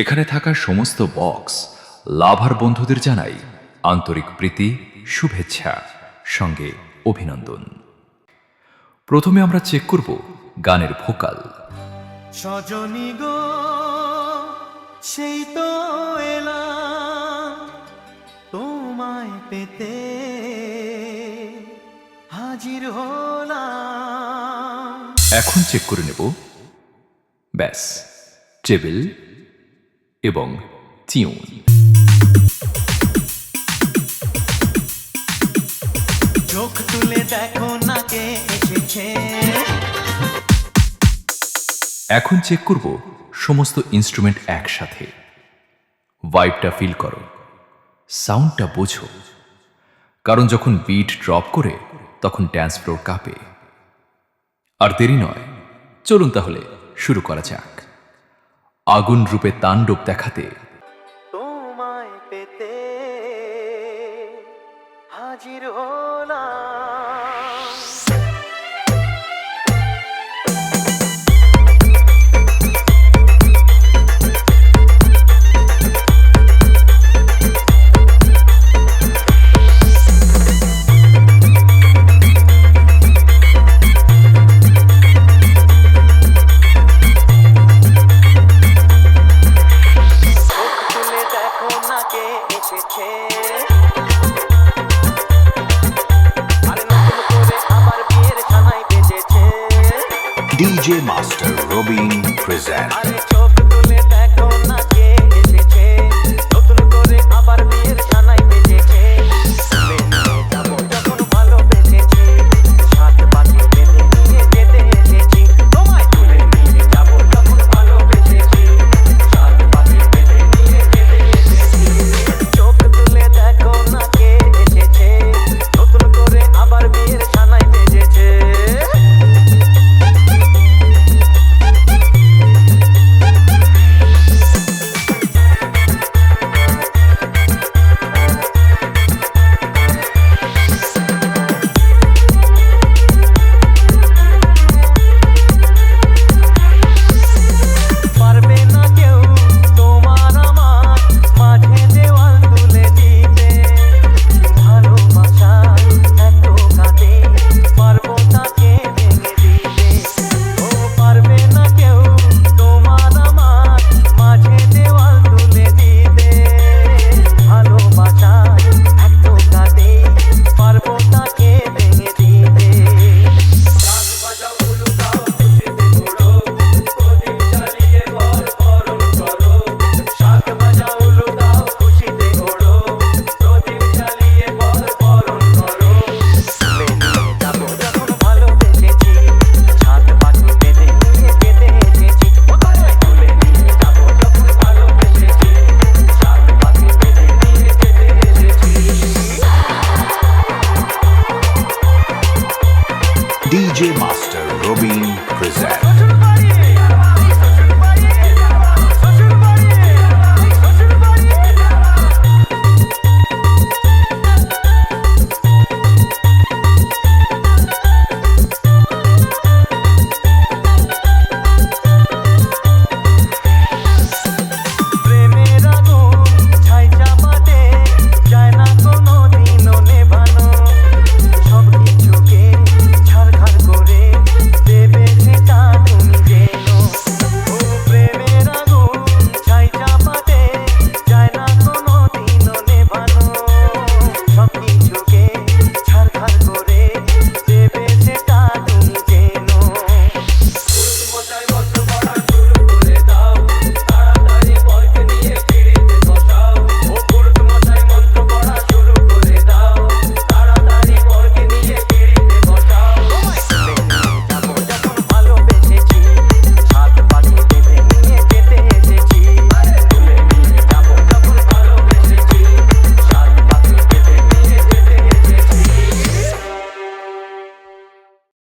এখানে থাকা সমস্ত বক্স লাভার বন্ধুদের জানাই আন্তরিক প্রীতি, শুভেচ্ছা, সঙ্গে অভিনন্দন। প্রথমে আমরা চেক করব গানের ভোকাল। সজনী গো সেই তো এলাম তোমায় পেতে হাজির হলাম। এখন চেক করে নেব ব্যাস, টেবিল এবং টিউন। চোখ তুলে দেখো না কে এসেছে। এখন চেক করব সমস্ত ইনস্ট্রুমেন্ট একসাথে। ভাইবটা ফিল করো, সাউন্ডটা বোঝো, কারণ যখন বিট ড্রপ করে তখন ড্যান্স ফ্লোর কাঁপে। আর দেরি নয়, চলুন তাহলে শুরু করা যাক। আগুন রূপে তাণ্ডব দেখাতে তোমায় পেতে হাজির হলাম। এসেছে আর নতুন করে আবার বিয়ের ছানাই বেজেছে। DJ Master Robin presents